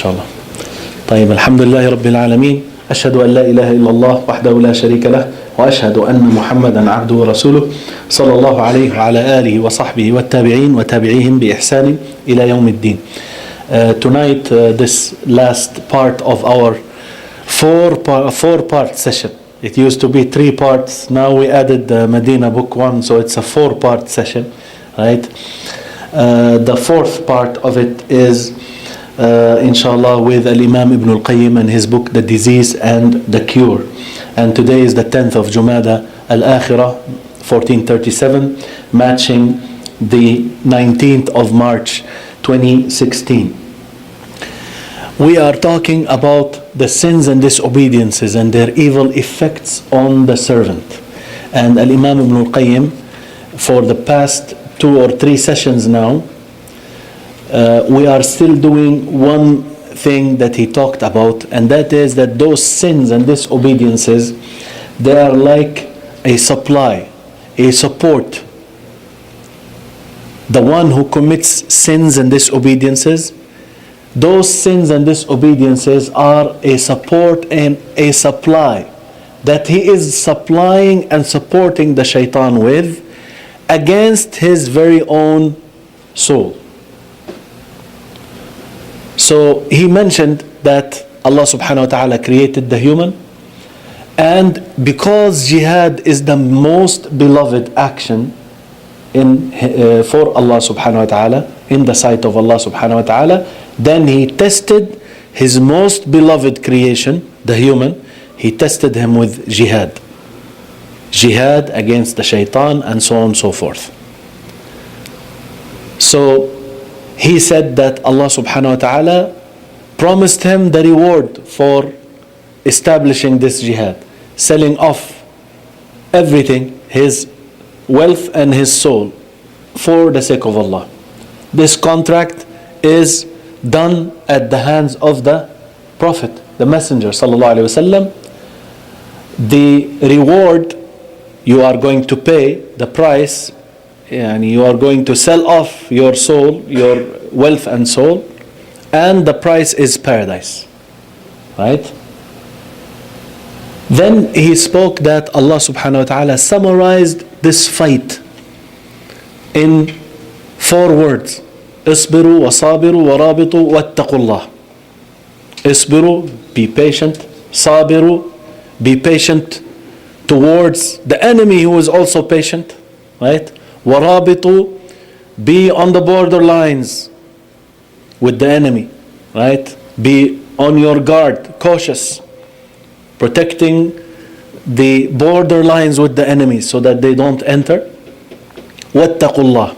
شاء الله. طيب الحمد لله رب العالمين، أشهد أن لا إله إلا الله وحده لا شريك له، وأشهد أن محمدا عبده ورسوله صلى الله عليه وعلى آله وصحبه والتابعين وتابعيهم بإحسان إلى يوم الدين. Tonight, this last part of our four-part session. It used to be 3 parts. Now we added the Medina book 1, so it's a 4-part session, right? The 4th part of it is inshallah with Al-Imam Ibn Al-Qayyim and his book The Disease and the Cure. And today is the 10th of Jumada Al-Akhirah 1437, matching the 19th of March 2016. We are talking about the sins and disobediences and their evil effects on the servant. And Al-Imam Ibn Al-Qayyim, for the past 2 or 3 sessions now, we are still doing one thing that he talked about, and that is that those sins and disobediences, they are like a supply, a support. The one who commits sins and disobediences, those sins and disobediences are a support and a supply that he is supplying and supporting the shaitan with against his very own soul. So he mentioned that Allah subhanahu wa ta'ala created the human, and because jihad is the most beloved action for Allah subhanahu wa ta'ala, in the sight of Allah subhanahu wa ta'ala, then he tested his most beloved creation, the human, he tested him with jihad. Jihad against the shaitan and so on and so forth. So he said that Allah subhanahu wa ta'ala promised him the reward for establishing this jihad, selling off everything, his wealth and his soul, for the sake of Allah. This contract is done at the hands of the Prophet, the Messenger sallallahu alaihi wasallam. The reward you are going to pay, the price, and you are going to sell off your soul, your wealth and soul, and the price is paradise, right? Then he spoke that Allah subhanahu wa ta'ala summarized this fight in 4 words: اصبروا وصابروا ورابطوا واتقوا الله. اصبروا, be patient. صابروا, be patient towards the enemy who is also patient, right? وَرَابِطُوا, be on the borderlines with the enemy, right? Be on your guard, cautious, protecting the borderlines with the enemy so that they don't enter. وَاتَّقُوا اللَّهِ,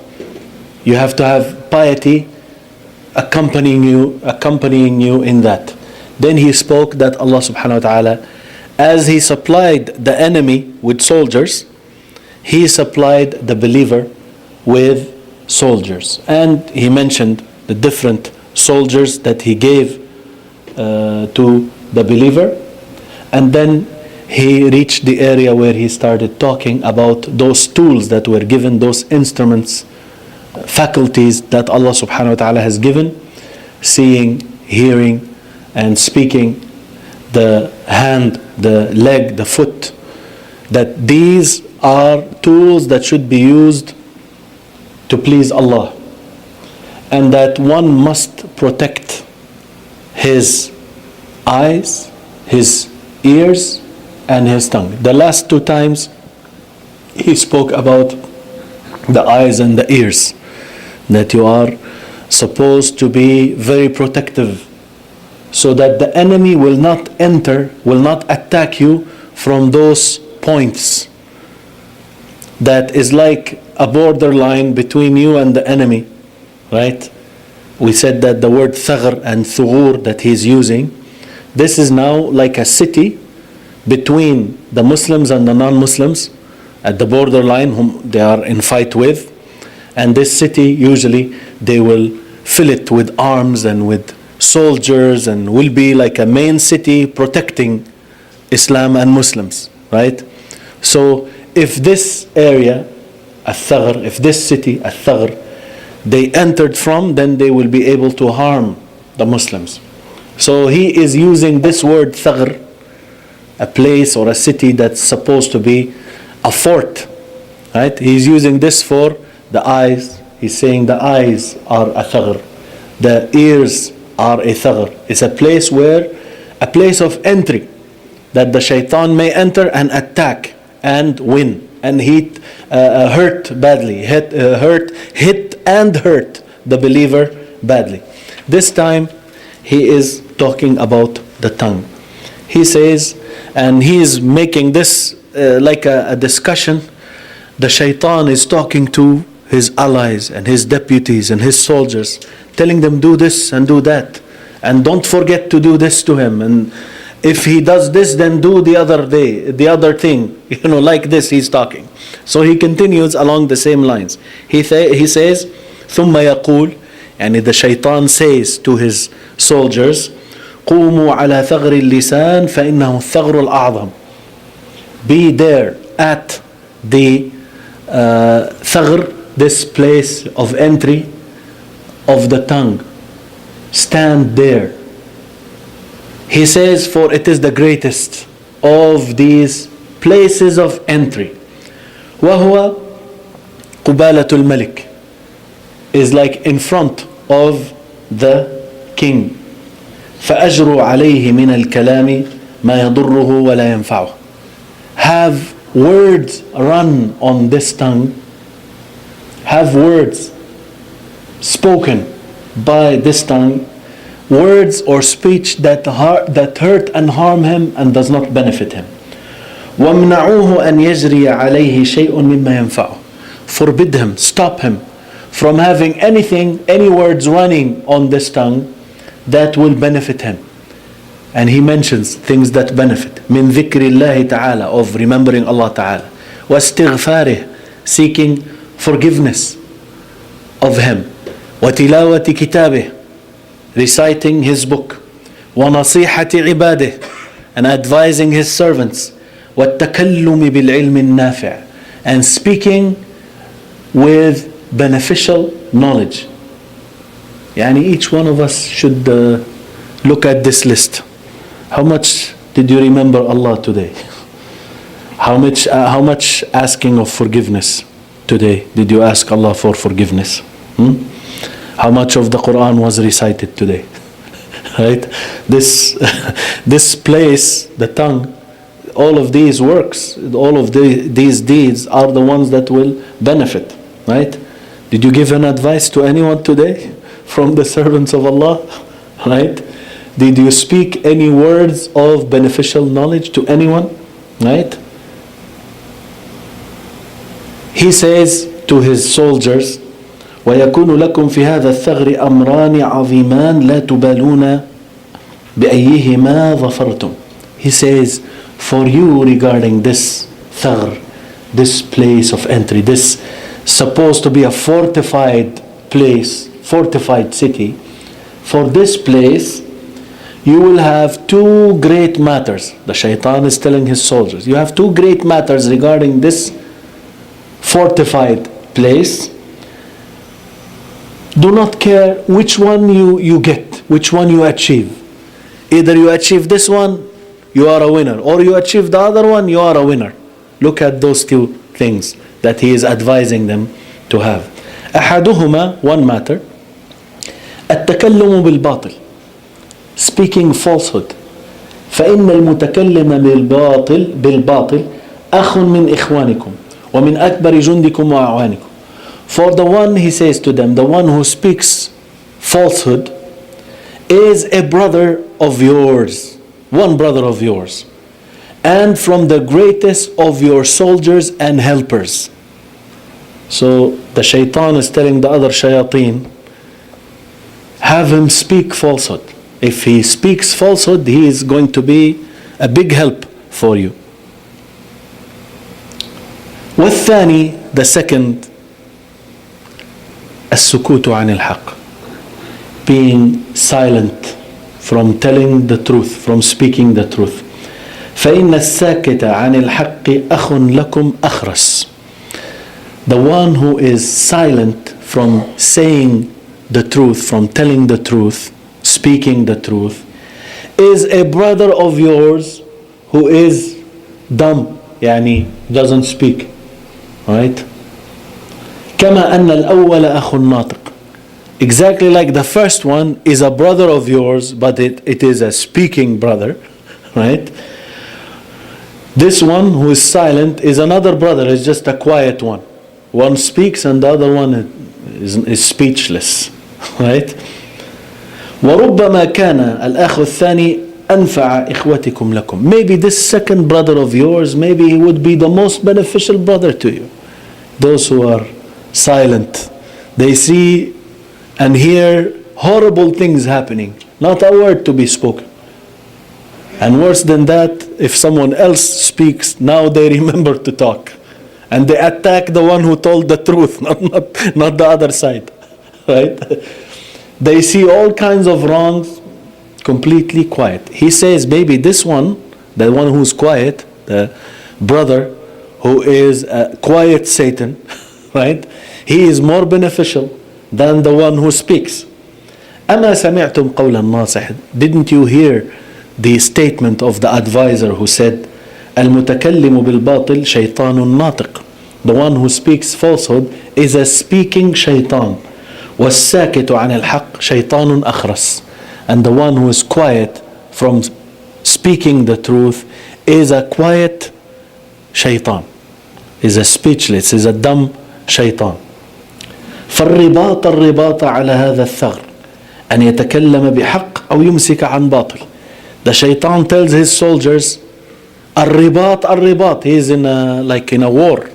you have to have piety accompanying you in that. Then he spoke that Allah subhanahu wa ta'ala, as he supplied the enemy with soldiers, he supplied the believer with soldiers. And he mentioned the different soldiers that he gave to the believer. And then he reached the area where he started talking about those tools that were given, those instruments, faculties that Allah subhanahu wa ta'ala has given: seeing, hearing, and speaking, the hand, the leg, the foot, that these are tools that should be used to please Allah, and that one must protect his eyes, his ears, and his tongue. The last 2 times he spoke about the eyes and the ears, that you are supposed to be very protective so that the enemy will not enter, will not attack you from those points that is like a borderline between you and the enemy, right? We said that the word thaghr and thughur that he's using, this is now like a city between the Muslims and the non-Muslims at the borderline whom they are in fight with. And this city, usually they will fill it with arms and with soldiers, and will be like a main city protecting Islam and Muslims, right? So if this area, al-Thaghr, if this city, al-Thaghr, they entered from, then they will be able to harm the Muslims. So he is using this word thagr, a place or a city that's supposed to be a fort, right? He's using this for the eyes. He's saying the eyes are a thagr, the ears are a thagr. It's a place of entry that the shaitan may enter and attack and win and hurt badly, hit and hurt the believer badly. This time he is talking about the tongue. He says, and he is making this like a discussion. The shaitan is talking to his allies and his deputies and his soldiers, telling them do this and do that, and don't forget to do this to him, and if he does this, then do the other thing, like this he's talking. So he continues along the same lines. He says, ثم يقول, and the shaitan says to his soldiers, قوموا على ثغر اللسان فإنه الثغر الأعظم. Be there at the ثغر, this place of entry of the tongue. Stand there. He says, for it is the greatest of these places of entry. وهو قبالة الملك, is like in front of the king. فأجروا عليه من الكلام ما يضره ولا ينفعه. Have words run on this tongue. Have words spoken by this tongue. Words or speech that hurt and harm him and does not benefit him. وَامْنَعُوهُ أَنْ يَجْرِيَ عَلَيْهِ شَيْءٌ مِمَّا يَنْفَعُهُ. Forbid him, stop him from having any words running on this tongue that will benefit him. And he mentions things that benefit. مِنْ ذِكْرِ اللَّهِ تَعَالَى, of remembering Allah Ta'ala. وَاسْتِغْفَارِهِ, seeking forgiveness of him. وَتِلَاوَةِ كِتَابِهِ, reciting his book. وَنَصِيحَةِ عِبَادِهِ, and advising his servants. وَالتَّكَلُّمِ بِالْعِلْمِ النَّافِعِ, and speaking with beneficial knowledge. Yani each one of us should look at this list. How much did you remember Allah today? How much asking of forgiveness today did you ask Allah for forgiveness? How much of the Qur'an was recited today? Right? This place, the tongue, all of these works, all of these deeds are the ones that will benefit. Right? Did you give an advice to anyone today from the servants of Allah? Right? Did you speak any words of beneficial knowledge to anyone? Right? He says to his soldiers, وَيَكُونُ لَكُمْ فِي هَذَا الثَّغْرِ أَمْرَانِ عَظِيمَانِ لَا تُبَالُونَ بِأَيِّهِمَا ظَفَرْتُمْ. He says, for you regarding this thagr, this place of entry, this supposed to be a fortified place, fortified city, for this place you will have two great matters. The shaitan is telling his soldiers, you have two great matters regarding this fortified place. Do not care which one you get, which one you achieve. Either you achieve this one, you are a winner, or you achieve the other one, you are a winner. Look at those two things that he is advising them to have. أحدهما, one matter, التكلم بالباطل, speaking falsehood. فإن المتكلم بالباطل أخ من إخوانكم ومن أكبر جندكم وأعوانكم. For the one, he says to them, the one who speaks falsehood is a brother of yours, one brother of yours, and from the greatest of your soldiers and helpers. So the shaitan is telling the other shayateen, have him speak falsehood. If he speaks falsehood, he is going to be a big help for you. والثاني, the second, السكوت عن الحق, being silent from telling the truth, from speaking the truth. فإن الساكت عن الحق أخ لكم أخرس. The one who is silent from saying the truth, from telling the truth, speaking the truth, is a brother of yours who is dumb, يعني doesn't speak, right? كما أن الأول أخ ناطق. Exactly like the first one is a brother of yours, but it is a speaking brother, right? This one who is silent is another brother, is just a quiet one. One speaks and the other one is speechless, right? وربما كان الأخ الثاني أنفع إخوتكم لكم. Maybe this second brother of yours, maybe he would be the most beneficial brother to you. Those who are silent, they see and hear horrible things happening, not a word to be spoken. And worse than that, if someone else speaks, now they remember to talk. And they attack the one who told the truth, not the other side. Right? They see all kinds of wrongs, completely quiet. He says, maybe this one, the one who's quiet, the brother who is a quiet Satan, right? He is more beneficial than the one who speaks. أما سمعتم قول الناصح. Didn't you hear the statement of the advisor who said, المتكلم بالباطل شيطان ناطق. The one who speaks falsehood is a speaking shaitan. والساكت عن الحق شيطان أخرس. And the one who is quiet from speaking the truth is a quiet shaitan, is a speechless, is a dumb shaitan. فالرباط على هذا الثغر أن يتكلم بحق أو يمسك عن باطل. The shaitan tells his soldiers, الرباط, he is in a war.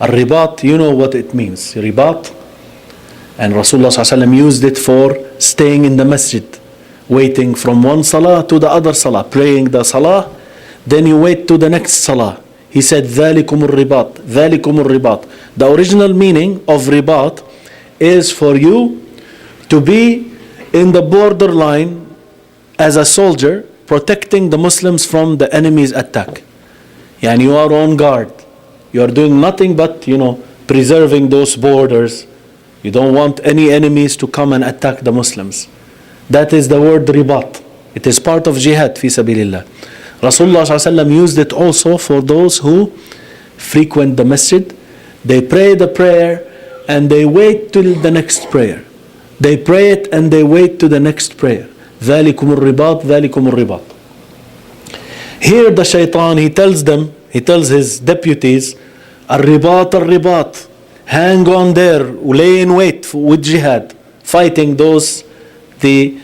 الرباط, you know what it means, ribat. And Rasulullah ﷺ used it for staying in the masjid, waiting from one salah to the other salah, praying the salah, then you wait to the next salah. He said, ذَلِكُمُ الرِّبَاط. The original meaning of ribat is for you to be in the borderline as a soldier, protecting the Muslims from the enemy's attack. And you are on guard. You are doing nothing but, preserving those borders. You don't want any enemies to come and attack the Muslims. That is the word ribat. It is part of jihad fi sabilillah. Rasulullah ﷺ used it also for those who frequent the masjid. They pray the prayer and they wait till the next prayer. They pray it and they wait to the next prayer. ذَلِكُمُ الرِّبَاط. Here the shaitan, he tells his deputies, الرباط, hang on there, lay in wait with jihad, fighting the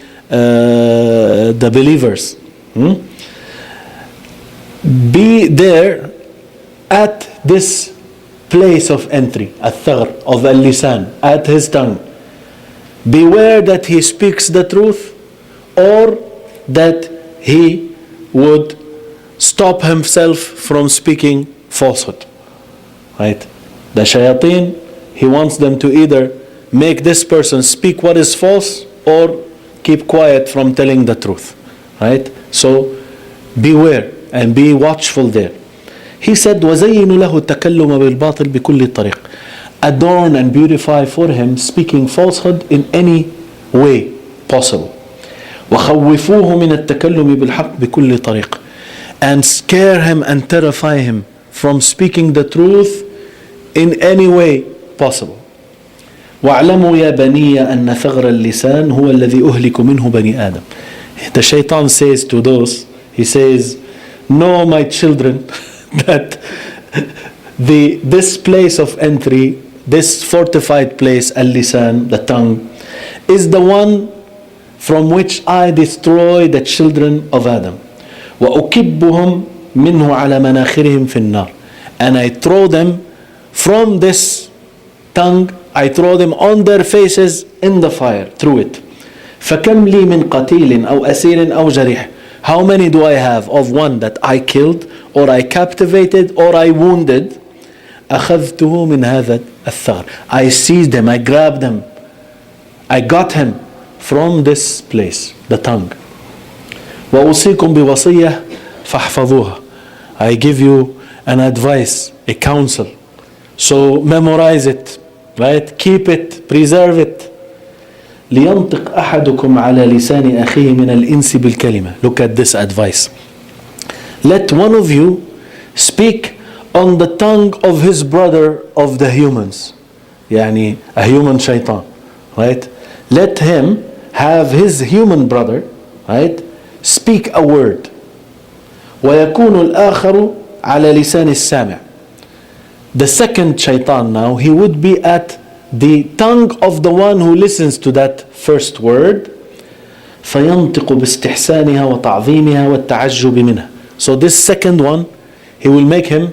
believers. Be there at this place of entry, الثغر of al-lisan, at his tongue. Beware that he speaks the truth or that he would stop himself from speaking falsehood. Right? The shayateen, he wants them to either make this person speak what is false or keep quiet from telling the truth. Right? So beware and be watchful there. He said, وَزَيِّنُ لَهُ التَّكَلُّمَ بِالْبَاطِلِ بِكُلِّ طَرِيقٍ. Adorn and beautify for him speaking falsehood in any way possible. وَخَوِّفُوهُ مِنَ التَّكَلُّمِ بِالْحَقِّ بِكُلِّ طَرِيقٍ. And scare him and terrify him from speaking the truth in any way possible. وَاعْلَمُوا يَا بَنِيَّ أَنَّ ثَغْرَ اللِّسَانِ هُوَ الَّذِي أُهْلِكُ مِنْهُ بَنِي آدَمَ. The shaitan says to those, he says, know my children that this place of entry, this fortified place, al-lisan, the tongue, is the one from which I destroy the children of Adam. وَأُكِبُّهُمْ مِنْهُ عَلَى مَنَاخِرِهِمْ فِي النَّارِ. And I throw them from this tongue, I throw them on their faces in the fire, through it. فَكَمْ لِي مِنْ قَتِيلٍ أَوْ أَسِيرٍ أَوْ جَرِيحٍ. How many do I have of one that I killed, or I captivated, or I wounded? أَخَذْتُهُ مِنْ هَذَا الثَّغْرِ. I seized him, I grabbed him, I got him from this place, the tongue. وَأُوصِيكُمْ بِوَصِيَّةٍ فَاحْفَظُوهَا. I give you an advice, a counsel. So memorize it, right? Keep it, preserve it. لينطق أحدكم على لسان أخيه من الإنس بالكلمة. Look at this advice. Let one of you speak on the tongue of his brother of the humans. يعني a human shaitan, right? Let him have his human brother, right? Speak a word. ويكون الآخر على لسان السامع. The second shaitan now, he would be at the tongue of the one who listens to that first word. فينطق باستحسانها وتعظيمها والتعجب منها. So this second one, he will make him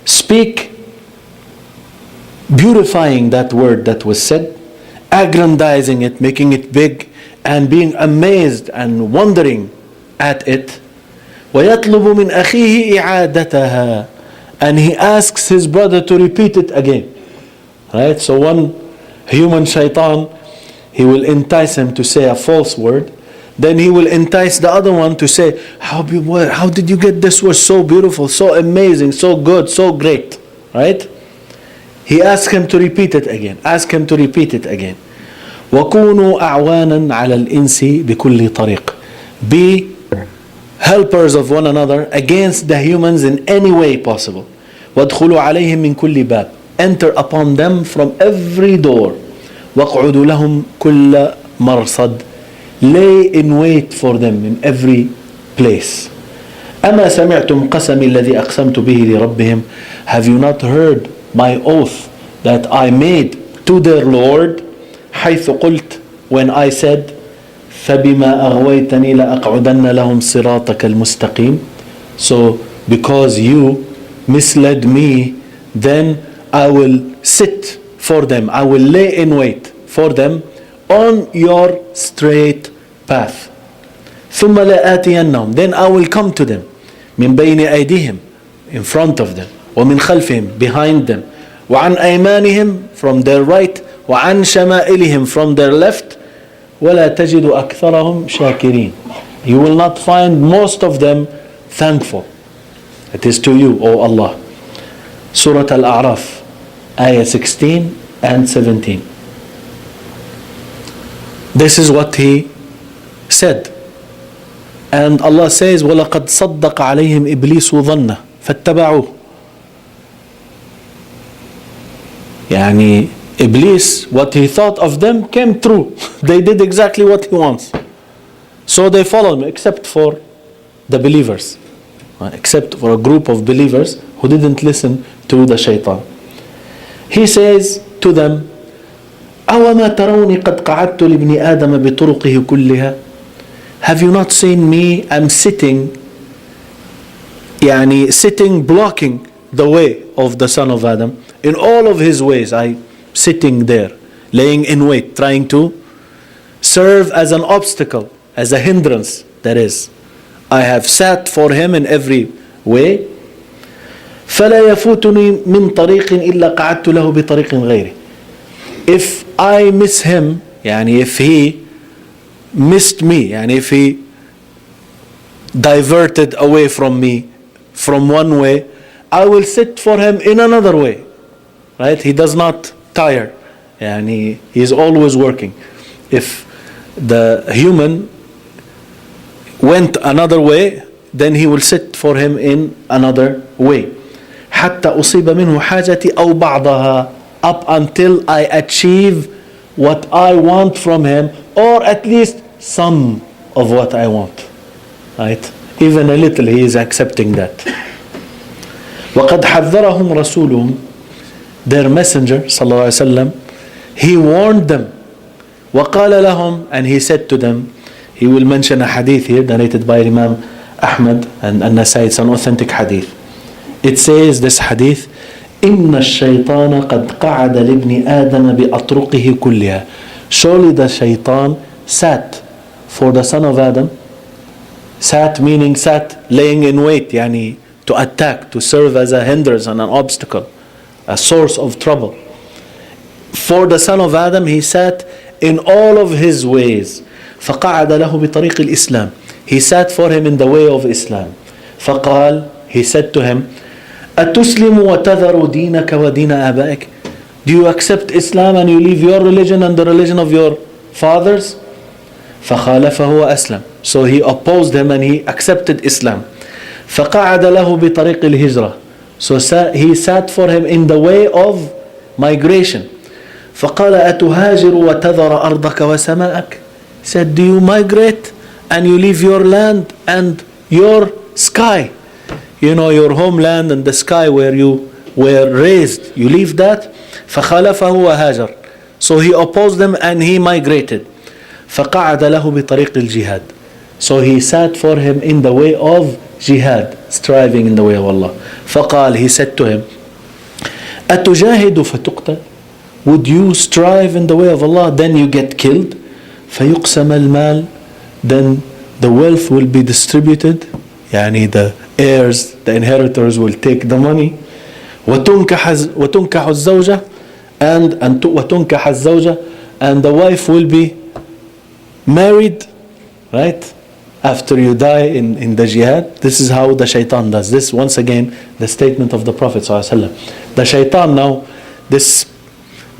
speak, beautifying that word that was said, aggrandizing it, making it big, and being amazed and wondering at it. ويطلب من أخيه إعادتها, and he asks his brother to repeat it again. Right? So one human shaitan, he will entice him to say a false word. Then he will entice the other one to say, how did you get this word so beautiful, so amazing, so good, so great? Right? He asks him to repeat it again. Ask him to repeat it again. وَكُونُوا أَعْوَانًا عَلَى الْإِنسِ بِكُلِّ طَرِيقٍ. Be helpers of one another against the humans in any way possible. وَادْخُلُوا عَلَيْهِمْ مِنْ كُلِّ بَابٍ. Enter upon them from every door. وَاقْعُدُوا لَهُمْ كُلَّ مَرْصَدٍ. Lay in wait for them in every place. أَمَا سَمِعْتُمْ قَسَمِ الَّذِي أَقْسَمْتُ بِهِ لِرَبِّهِمْ. Have you not heard my oath that I made to their Lord? حيث قلت, when I said, فبما أغويتني لأقعدن لهم صراطك المستقيم. So because you misled me, then I will sit for them, I will lay in wait for them on your straight path. ثم لآتينهم, then I will come to them, من بين أيديهم, in front of them, ومن خلفهم, behind them, وعن أيمانهم, from their right, وعن شمائلهم, from their left. ولا تجد أكثرهم شاكرين. You will not find most of them thankful. It is to you, O Allah. Surah Al-A'raf, ayah 16 and 17. This is what he said. And Allah says, وَلَقَدْ صَدَّقَ عَلَيْهِمْ إِبْلِيسُ ظَنَّهُ فَاتَّبَعُوهُ. يعني Iblis, what he thought of them came true. They did exactly what he wants. So they followed him, except for the believers. Except for a group of believers who didn't listen to the shaitan. He says to them, أَوَمَا تَرَوْنِ قَدْ قَعَدْتُ لِابْنِ آدَمَ بِطُرُقِهِ كُلِّهَا. Have you not seen me? I'm sitting, sitting blocking the way of the son of Adam. In all of his ways, sitting there, laying in wait, trying to serve as an obstacle, as a hindrance, that is. I have sat for him in every way. فَلَا يَفُوتُنِي مِنْ طَرِيقٍ إِلَّا قَعَدْتُ لَهُ بِطَرِيقٍ غَيْرِ. If I miss him, if he missed me, if he diverted away from me from one way, I will sit for him in another way. Right? He does not tire. He is always working. If the human went another way, then he will sit for him in another way. حتى أصيب منه حاجتي أو بعضها, up until I achieve what I want from him, or at least some of what I want. Right? Even a little, he is accepting that. وقد حذرهم رسولهم, their messenger sallallahu alaihi wasallam, he warned them. وقال لهم, and he said to them, he will mention a hadith here narrated by Imam Ahmad and An-Nasai. It's an authentic hadith. It says, this hadith, إن الشيطان قد قعد لابن آدم بأطرقه كلها. Surely the shaitan sat for the son of Adam. Sat meaning sat laying in wait, to attack, to serve as a hindrance and an obstacle, a source of trouble. For the son of Adam, he sat in all of his ways. فقعد له بطريق الإسلام. He sat for him in the way of Islam. فقال, he said to him, أتسلم وتذر دينك ودين آبائك. Do you accept Islam and you leave your religion and the religion of your fathers. فخالفه وأسلم. So he opposed him and he accepted Islam. فقعد له بطريق الهجرة. So he sat for him in the way of migration. فقال أتهاجر وتذر أرضك وسماءك. He said, do you migrate and you leave your land and your sky? You know, your homeland and the sky where you were raised. You leave that. فخالفه وهاجر. So he opposed them and he migrated. فقعد له بطريق الجهاد. So he sat for him in the way of jihad, striving in the way of Allah. فقال, he said to him, أتجاهد فتقتل? Would you strive in the way of Allah, then you get killed? فيقسم المال, then the wealth will be distributed. يعني the heirs, the inheritors will take the money. وتنكح الزوجة وتنكح الزوجة, and the wife will be married, right? After you die in the jihad. This is how the shaitan does. This, once again, the statement of the Prophet ﷺ. The shaitan now, this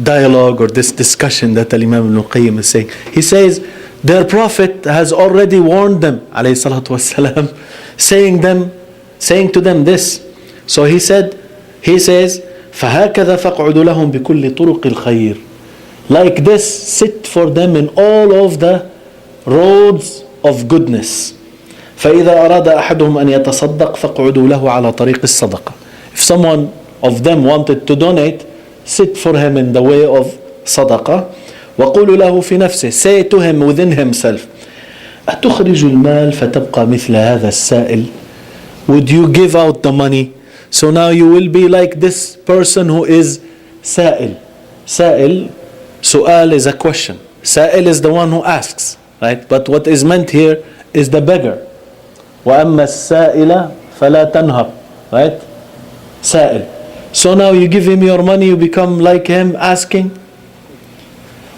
dialogue or this discussion that Imam Ibn Qayyim is saying, he says, their Prophet has already warned them, alayhi salatu wassalam, saying to them this. So he says, فَهَكَذَا فَقْعُدُ لَهُمْ بِكُلِّ طُرُقِ الْخَيْرِ. Like this, sit for them in all of the roads of goodness. فإذا أراد أحدهم أن يتصدق فاقعدوا له على طريق الصدقة. If someone of them wanted to donate, sit for him in the way of صدقة. وقولوا له في نفسه, say to him within himself, أتخرج المال فتبقى مثل هذا السائل? Would you give out the money? So now you will be like this person who is سائل. سائل, سؤال is a question. سائل is the one who asks. Right? But what is meant here is the beggar. وَأَمَّا السَّائِلَ فَلَا تَنْهَرْ. Right? سائل. So now you give him your money, you become like him asking.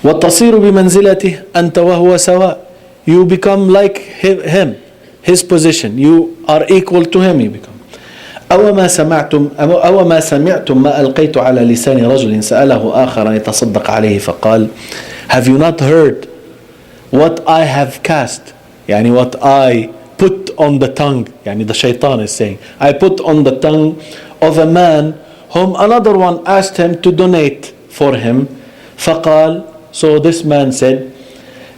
وَتَصِيرُ بِمَنْزِلَتِهِ أَنْتَ وَهُوَ سَوَاء. You become like him, his position. You are equal to him, you become. أَوَمَا سَمِعْتُم مَا أَلْقَيْتُ عَلَى لِسَانِ رَجُلٍ سَأَلَهُ آخَرَ أَنْ يَتَصَدَّقَ عَلَيْهِ فَقَالَ. Have you not heard what I have cast, يعني what I put on the tongue, يعني the shaitan is saying, I put on the tongue of a man whom another one asked him to donate for him. فقال, so this man said,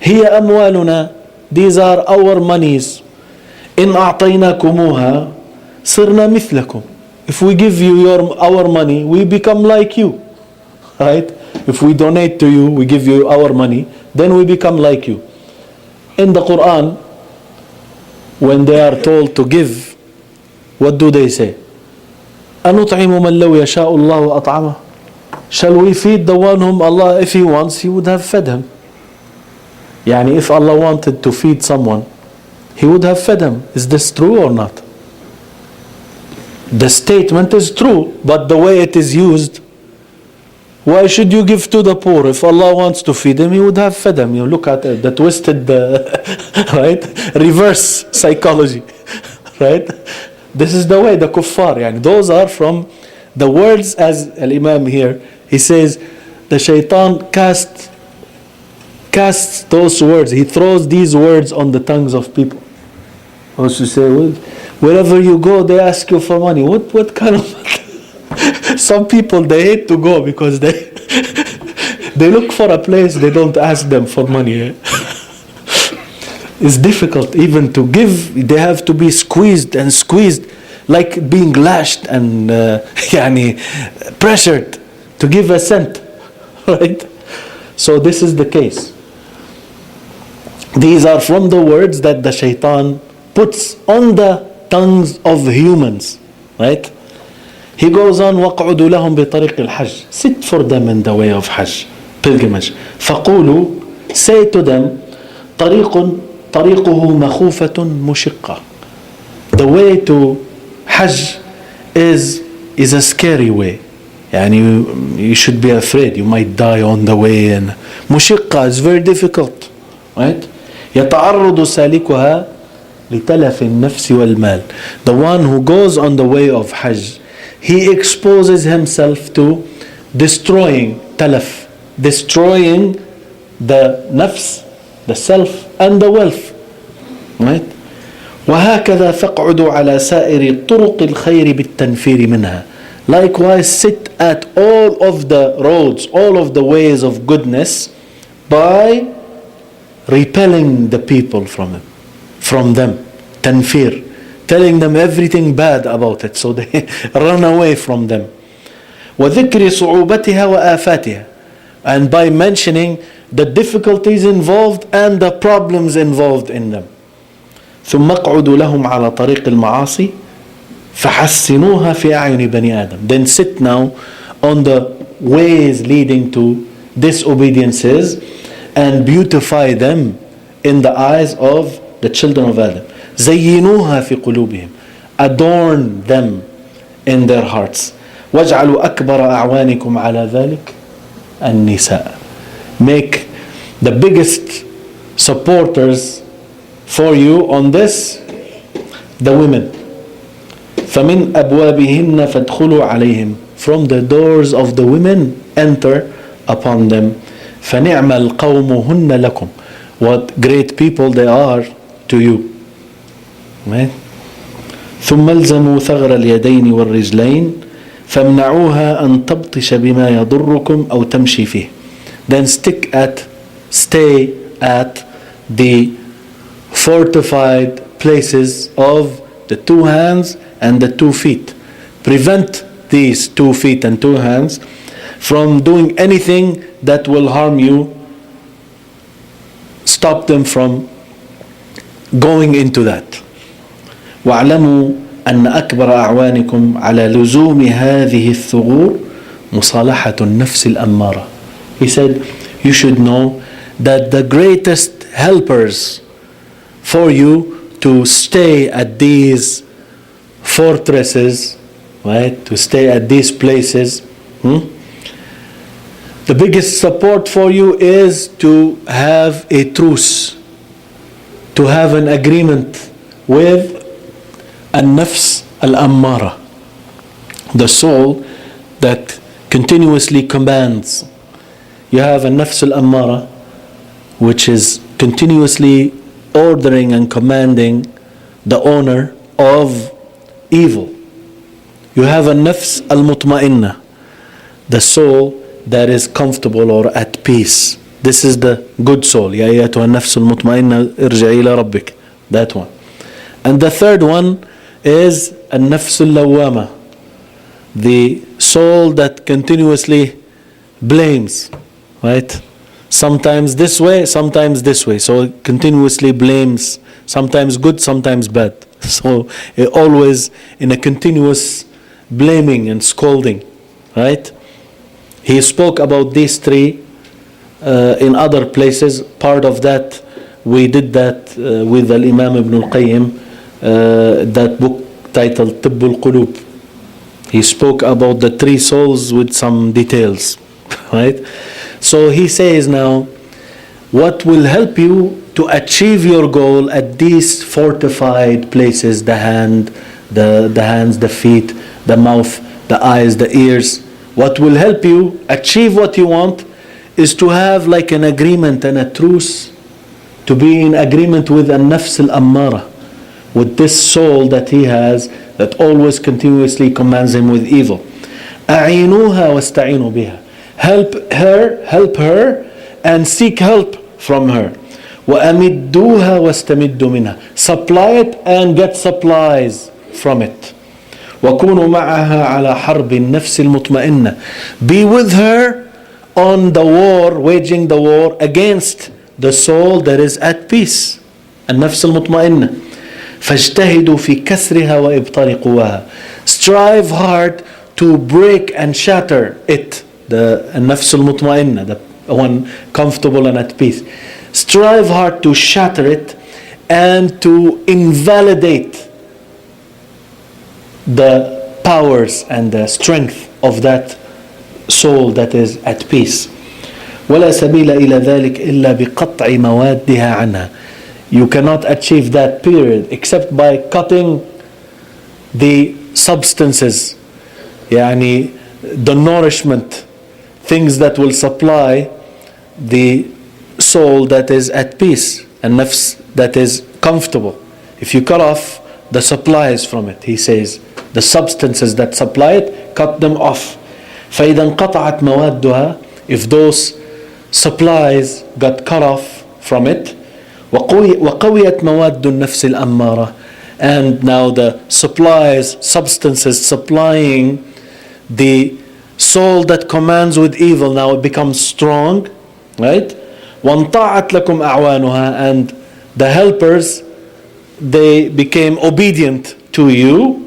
هي أموالنا, these are our monies. إن أعطيناكموها صرنا مثلكم. If we give you our money, we become like you. Right? If we donate to you, we give you our money, then we become like you. In the Qur'an, when they are told to give, what do they say? أَنُطْعِمُ مَنْ لَوْ يَشَاءُ اللَّهُ أَطْعَمَهُ. Shall we feed the one whom Allah, if He wants, He would have fed him? Yani if Allah wanted to feed someone, He would have fed him. Is this true or not? The statement is true, but the way it is used, why should you give to the poor? If Allah wants to feed him, He would have fed him. You look at it, the twisted, right? Reverse psychology, right? This is the way the kuffar, yani those are from the words, as Al-Imam here, he says, the shaitan casts those words, he throws these words on the tongues of people. Also say, well, wherever you go, they ask you for money. What kind of... Some people, they hate to go because they look for a place, they don't ask them for money. It's difficult even to give. They have to be squeezed, like being lashed and pressured to give a cent. Right? So this is the case. These are from the words that the shaitan puts on the tongues of humans. Right? He goes on, وَقْعُدُ لَهُمْ بِطَرِيقِ الْحَجِّ. Sit for them in the way of Hajj, pilgrimage. فَقُولُوا, say to them, طَرِيقٌ طَرِيقُهُ مَخُوفَةٌ مُشِقَّةٌ. The way to Hajj is a scary way. Yani you should be afraid, you might die on the way. And مشقة is very difficult. Right? يَتَعَرُّضُ سَالِكُهَا لِتَلَفِ النَّفْسِ وَالْمَالِ. The one who goes on the way of Hajj, he exposes himself to destroying talaf, destroying the nafs, the self, and the wealth. Right? وهكذا فاقعدوا على سائر طرق الخير بالتنفير منها. Likewise, sit at all of the roads, all of the ways of goodness by repelling the people from them. Tanfir. Telling them everything bad about it, so they run away from them. وذكر صعوبتها وآفاتها. And by mentioning the difficulties involved and the problems involved in them. ثم اقعدوا لهم على طريق المعاصي فحسنوها في أعين بني آدم. Then sit now on the ways leading to disobediences and beautify them in the eyes of the children of Adam. زينوها في قلوبهم. Adorn them in their hearts. واجعلوا أكبر أعوانكم على ذلك النساء. Make the biggest supporters for you on this the women. فمن أبوابهن فادخلوا عليهم. From the doors of the women enter upon them. فنعم القوم هن لكم. What great people they are to you. Right? ثم الزموا ثغر اليدين والرجلين فامنعوها أن تبطش بما يضركم أو تمشي فيه. Then stay at the fortified places of the 2 hands and the 2 feet. Prevent these 2 feet and 2 hands from doing anything that will harm you. Stop them from going into that. واعلموا أن أكبر أعوانكم على لزوم هذه الثغور مصالحة النفس الأمارة. He said, you should know that the greatest helpers for you to stay at these fortresses, right? To stay at these places. The biggest support for you is to have a truce, to have an agreement with al-nafs al-ammara, the soul that continuously commands. You have al-nafs al-ammara, which is continuously ordering and commanding the owner of evil. You have al-nafs al-mutma'inna, the soul that is comfortable or at peace. This is the good soul. Ya ayyatuha an-nafs al-mutma'inna irji'i ila rabbik. That one. And the third one is an-nafs al-lawwama, the soul that continuously blames, right? Sometimes this way, sometimes this way. So it continuously blames, sometimes good, sometimes bad. So it always in a continuous blaming and scolding, right? He spoke about these 3 in other places. Part of that, we did that with Al-Imam Ibn Al-Qayyim, that book titled Tibbul Qulub. He spoke about the 3 souls with some details, right? So he says now, what will help you to achieve your goal at these fortified places, the hand, the hands, the feet, the mouth, the eyes, the ears. What will help you achieve what you want is to have like an agreement and a truce, to be in agreement with an-nafs al-ammara, with this soul that he has that always continuously commands him with evil. أعينوها واستعينوا بها. Help her and seek help from her. وأمدوها واستمدوا منها. Supply it and get supplies from it. وكونوا معها على حرب النفس المطمئنة. Be with her on the war, waging the war against the soul that is at peace. النفس المطمئنة. فاجتهدوا في كسرها وإبطال قواها. Strive hard to break and shatter it. The النفس المطمئنة, the one comfortable and at peace. Strive hard to shatter it and to invalidate the powers and the strength of that soul that is at peace. ولا سبيل إلى ذلك إلا بقطع موادها عنها. You cannot achieve that period except by cutting the substances, يعني the nourishment, things that will supply the soul that is at peace, and nafs that is comfortable. If you cut off the supplies from it, he says, the substances that supply it, cut them off. فإذا انقطعت موادها, if those supplies got cut off from it, وقويت مواد النفس الأمارة, and now the supplies, substances supplying the soul that commands with evil, now it becomes strong, right? وانطاعت لكم أعوانها, and the helpers, they became obedient to you.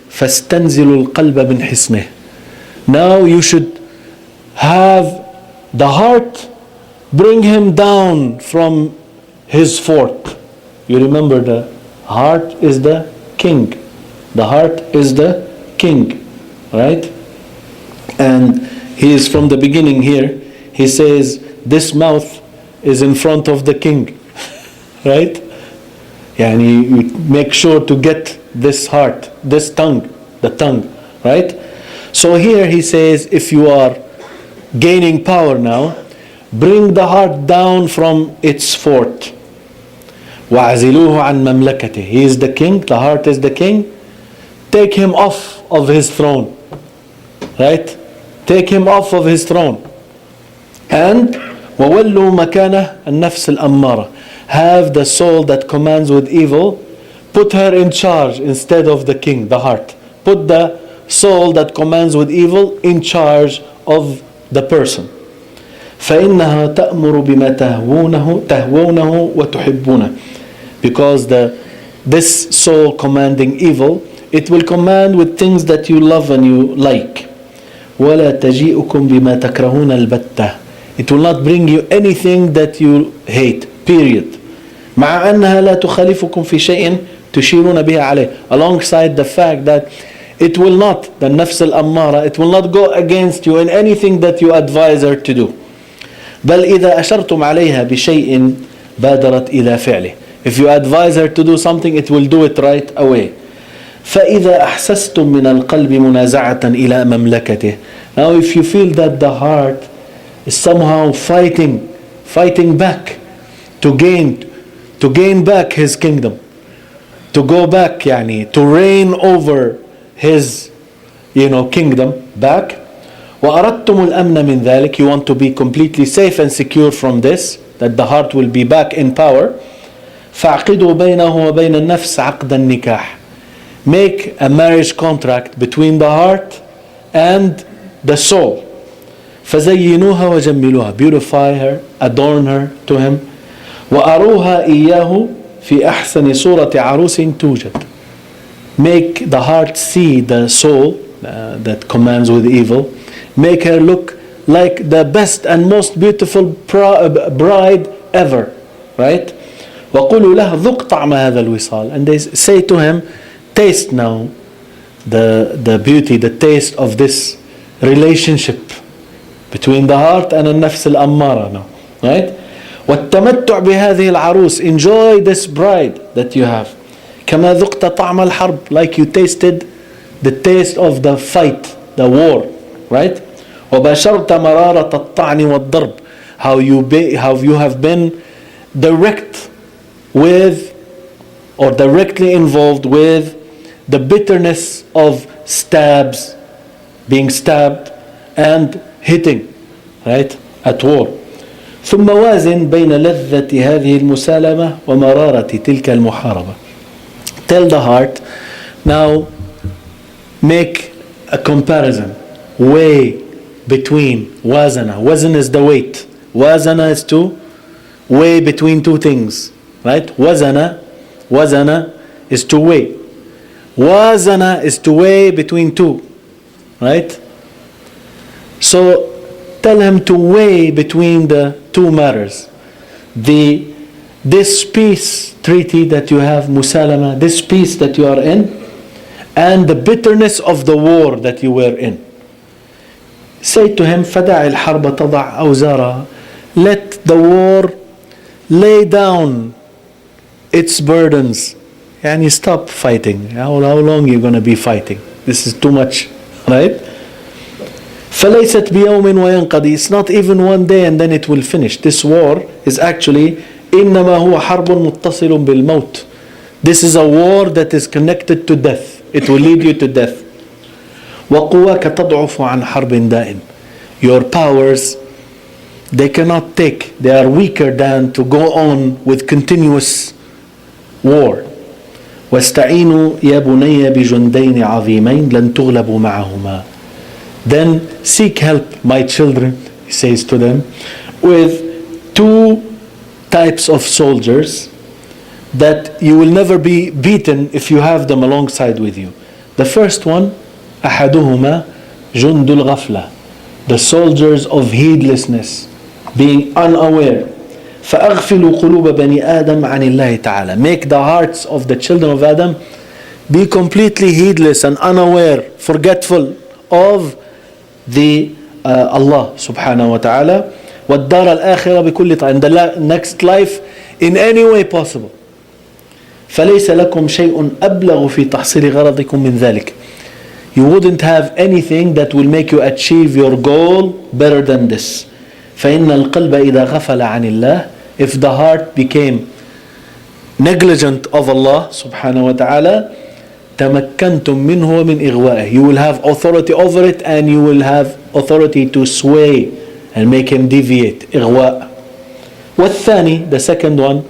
فاستنزلوا القلب من حصنه. Now you should have the heart, bring him down from his fort. You remember the heart is the king. The heart is the king, right? And he is from the beginning here. He says this mouth is in front of the king, right? Yani you make sure to get this heart, this tongue, the tongue, right? So here he says, if you are gaining power now, bring the heart down from its fort. وَعَزِلُوهُ عَنْ مَمْلَكَتِهِ. He is the king, the heart is the king. Take him off of his throne, right? Take him off of his throne. And وَوَلُّوا مَكَانَهُ النَّفْسِ الْأَمَّارَةِ. Have the soul that commands with evil, put her in charge instead of the king, the heart. Put the soul that commands with evil in charge of the person. فإنها تأمر بما تهوونه وتحبونه. Because this soul commanding evil, it will command with things that you love and you like. ولا تجيئكم بما تكرهون البتة. It will not bring you anything that you hate, period. مع أنها لا تخالفكم في شيء تشيرون بها عليه. Alongside the fact that it will not, the nafs al-ammara, it will not go against you in anything that you advise her to do. بل إذا أشرتم عليها بشيء بادرت إلى فعله. If you advise her to do something, it will do it right away. فإذا أحسستم من القلب منازعة إلى مملكته. Now if you feel that the heart is somehow fighting back to gain back his kingdom, to go back, يعني to reign over his kingdom back. وأردتم الأمن من ذلك, you want to be completely safe and secure from this, that the heart will be back in power. فَعْقِدُوا بَيْنَهُ وَبَيْنَ النَّفْسِ عَقْدَ النِّكَاحِ. Make a marriage contract between the heart and the soul. فَزَيِّنُوهَا وَجَمِّلُوهَا. Beautify her, adorn her to him. وَأَرُوهَا إِيَّاهُ فِي أَحْسَنِ صُورَةِ عَرُوسٍ تُوجَدْ. Make the heart see the soul that commands with evil. Make her look like the best and most beautiful bride ever, right? وَقُولُوا لَهُ ذُقْ طَعْمَ هَذَا الْوِصَالِ. And they say to him, taste now the beauty, the taste of this relationship between the heart and the nafs al-ammara now, right? وَالتَّمَتُّعْ بِهَذِهِ الْعَرُوسِ. Enjoy this bride that you have. كَمَا ذُقْتَ طَعْمَ الْحَرْبِ. Like you tasted the taste of the fight, the war, right? وَبَشَرْتَ مَرَارَةَ الطَّعْنِ وَالضَّرْبِ. How you have been direct with, or directly involved with, the bitterness of stabs, being stabbed and hitting, right, at war. ثم وازن بين لذة هذه المسالمة ومرارة تلك المحاربة. Tell the heart, now make a comparison, weigh between wazana. Wazn is the weight. Wazana is to weigh between two things, right? Wazana is to weigh. Wazana is to weigh between two, right? So tell him to weigh between the two matters. This peace treaty that you have, musalama, this peace that you are in, and the bitterness of the war that you were in. Say to him, فَدَعِ الْحَرْبَ تَضَعْ أَوْزَارَهَا. Let the war lay down its burdens. And you stop fighting. How long are you going to be fighting? This is too much, right? فليست بيوم وينقضي. It's not even one day and then it will finish. This war is actually إنما هو حرب متصل بالموت. This is a war that is connected to death. It will lead you to death. وقواك تضعف عن حرب دائم. Your powers, they cannot take, they are weaker than to go on with continuous war. واستعينوا يا بني بجندين عظيمين لن تغلبوا معهما. Then seek help, my children, he says to them, with two types of soldiers that you will never be beaten if you have them alongside with you. The first one, أحدهما جند الغفلة, the soldiers of heedlessness, being unaware. فأغفلوا قلوب بني آدم عن الله تعالى. Make the hearts of the children of Adam be completely heedless and unaware, forgetful of the Allah subhanahu wa ta'ala. والدار الآخرة بكل طريق, the next life in any way possible. فليس لكم شيء أبلغ في تحصيل غرضكم من ذلك. You wouldn't have anything that will make you achieve your goal better than this. فإن القلب إذا غفل عن الله, if the heart became negligent of Allah subhanahu wa ta'ala, تمكنتم منه ومن إغوائه. You will have authority over it and you will have authority to sway and make him deviate. إغواء. والثاني, the second one,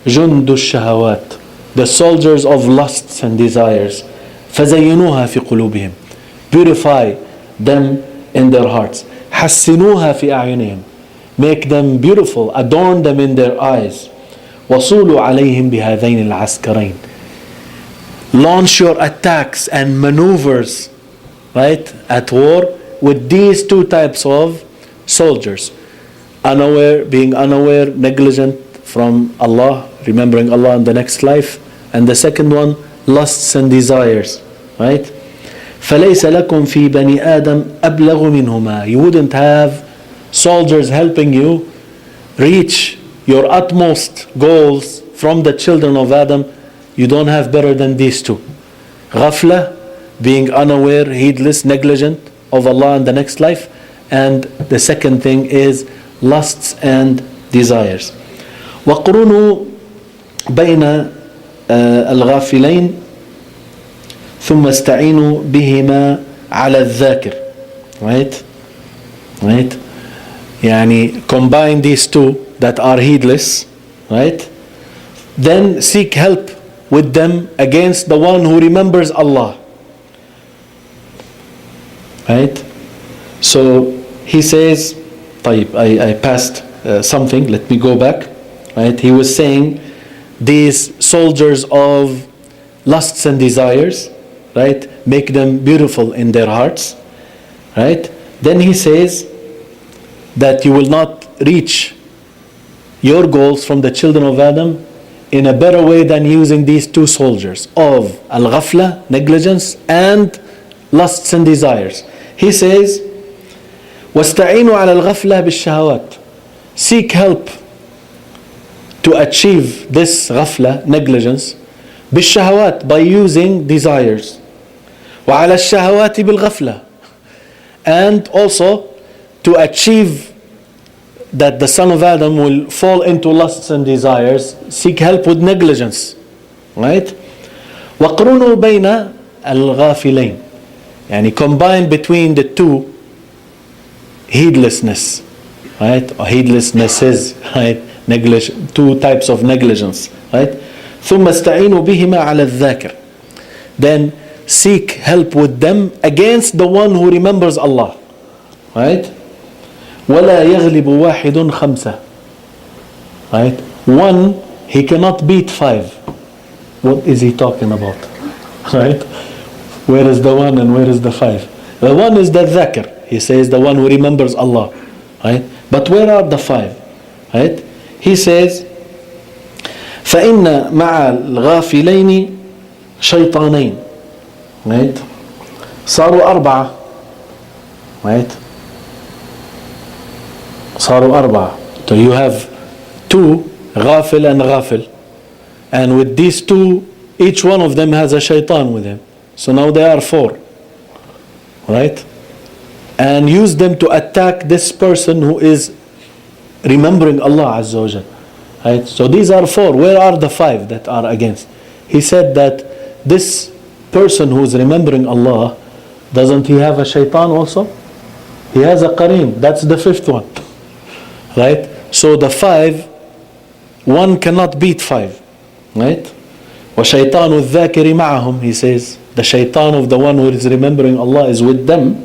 جند الشهوات, the soldiers of lusts and desires. فزينوها في قلوبهم, purify them in their hearts. حسنوها في أعينهم, make them beautiful, adorn them in their eyes. وصولوا عليهم بهذين العسكرين, launch your attacks and maneuvers, right, at war with these two types of soldiers. Unaware, being unaware, negligent from Allah, remembering Allah in the next life. And the second one, lusts and desires, right? فليس لكم في بني آدم أبلغ منهما. You wouldn't have soldiers helping you reach your utmost goals from the children of Adam. You don't have better than these two. Ghafla, being unaware, heedless, negligent of Allah and the next life. And the second thing is lusts and desires. وقرنوا بين الغافلين ثم استعينوا بهما على الذاكر. Right? Right? يعني combine these two that are heedless, right? Then seek help with them against the one who remembers Allah. Right? So he says, طيب, I passed something, let me go back. Right? He was saying these soldiers of lusts and desires, right, make them beautiful in their hearts, right? Then he says that you will not reach your goals from the children of Adam in a better way than using these two soldiers of al-ghafla, negligence, and lusts and desires. He says, وَاسْتَعِينُوا عَلَى الْغَفْلَةِ بِالشَّهَوَاتِ. Seek help to achieve this ghafla, negligence, بالشهوات, by using desires. وعلى الشهوات بالغفلة. And also to achieve that the son of Adam will fall into lusts and desires, seek help with negligence. Right? وقرنوا بين الغافلين. يعني combine between the two heedlessness, right? Or heedlessnesses, right? Negligence, two types of negligence, right? ثم استعينوا بهما على الذاكر. Then seek help with them against the one who remembers Allah, right? ولا يغلب واحد خمسة. Right? One, he cannot beat five. What is he talking about? Right? Where is the one and where is the five? The one is the dhakr. He says the one who remembers Allah. Right? But where are the five? Right? He says, فإن مع الغافلين شيطانين. Right? صاروا أربعة. Right? صاروا أربعة. So you have two, غافل and غافل. And with these two, each one of them has a shaitan with him. So now there are four. Right? and use them to attack this person who is remembering Allah Azza wa Jal. Right? So these are 4. Where are the 5 that are against? He said that this person who is remembering Allah, doesn't he have a shaitan also? He has a qareen. That's the 5th one. Right? So the 5, one cannot beat 5. Right? وَشَيْطَانُ الذَّاكِرِ مَعَهُمْ, he says, the shaitan of the one who is remembering Allah is with them.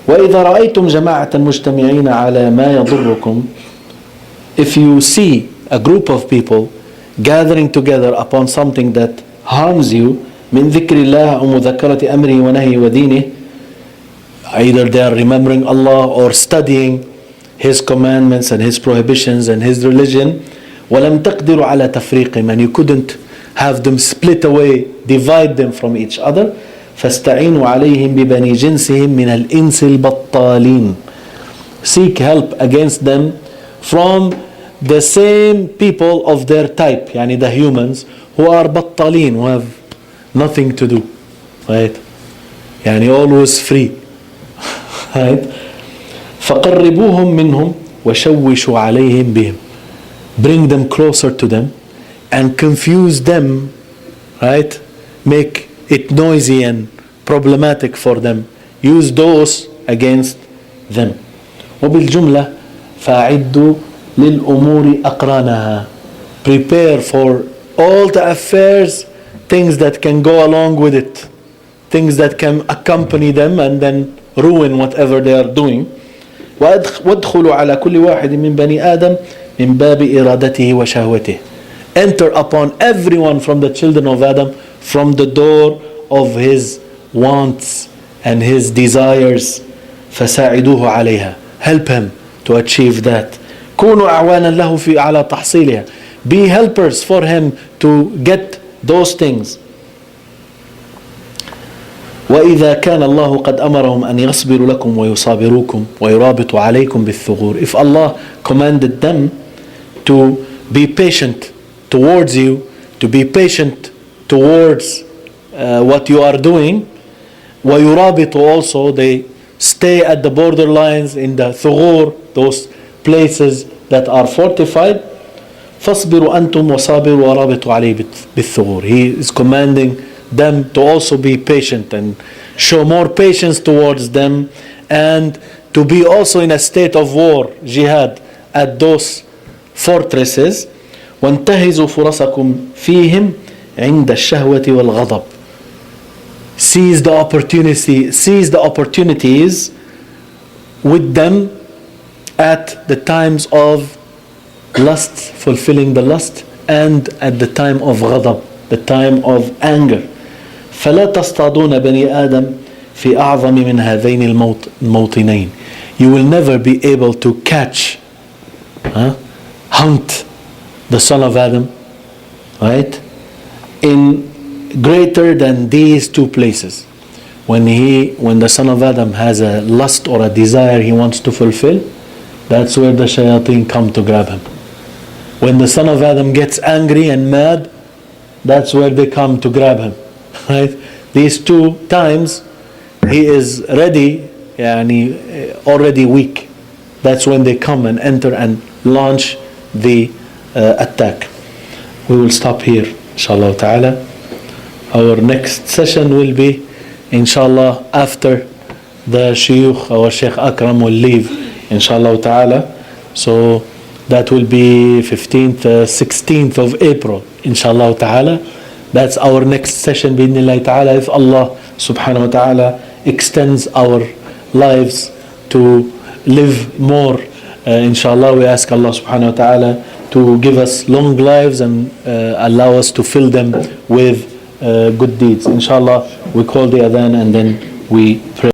وَإِذَا رَأَيْتُمْ جَمَاعَةً مُجْتَمِعِينَ عَلَى مَا يَضُرُّكُمْ, if you see a group of people gathering together upon something that harms you, مِنْ ذِكْرِ اللَّهِ أَوْ مُذَكَّرَةِ أَمْرِهِ وَنَهِي وَدِينِهِ, either they are remembering Allah or studying His commandments and His prohibitions and His religion, وَلَمْ تَقْدِرُوا عَلَى تَفْرِيقِهِمْ, and you couldn't have them split away, divide them from each other, فَاسْتَعِينُوا عَلَيْهِمْ بِبَنِي جِنْسِهِمْ مِنَ الْإِنسِ الْبَطَّالِينَ, seek help against them from the same people of their type, يعني the humans, who are بطالين, who have nothing to do, right? يعني always free, right? فَقَرِّبُوهُمْ مِنْهُمْ وَشَوِّشُوا عَلَيْهِمْ بِهِمْ, bring them closer to them and confuse them, right? Make it noisy and problematic for them. Use those against them. وبالجملة فأعدوا للأمور أقرانها, prepare for all the affairs, things that can go along with it, things that can accompany them and then ruin whatever they are doing. وادخلوا على كل واحد من بني آدم من باب إرادته وشهوته, enter upon everyone from the children of Adam from the door of his wants and his desires. فساعدوه عليها, help him to achieve that. كونوا أعوانا له في على تحصيلها, be helpers for him to get those things. وإذا كان الله قد أمرهم أن يصبروا لكم ويصابروكم ويرابطوا عليكم بالثغور, if Allah commanded them to be patient towards you, to be patient towards what you are doing, ويرابطوا, also they stay at the borderlines in the thughur, those places that are fortified. فاصبروا أنتم وصابروا ورابطوا عليه بالثغور, he is commanding them to also be patient and show more patience towards them, and to be also in a state of war, jihad, at those fortresses. وانتهزوا فرصكم فيهم عند الشهوة والغضب, seize the opportunities with them at the times of lust, fulfilling the lust, and at the time of ghadab, the time of anger. فلا تصطادون بني آدم في أعظم من هذين الموطنين, you will never be able to catch, hunt the son of Adam, right, in greater than these 2 places. When the son of Adam has a lust or a desire he wants to fulfill, that's where the shayateen come to grab him. When the son of Adam gets angry and mad, that's where they come to grab him, right? These 2 times he is ready, already weak. That's when they come and enter and launch the attack. We will stop here, inshallah ta'ala. Our next session will be, inshallah, after the shuyukh, our Sheikh Akram will leave, inshallah ta'ala. So that will be 15th, 16th of April, inshallah ta'ala. That's our next session, bi'idhnillahi ta'ala, if Allah subhanahu wa ta'ala extends our lives to live more. Inshallah, we ask Allah subhanahu wa ta'ala to give us long lives and allow us to fill them with good deeds. Inshallah, we call the adhan and then we pray.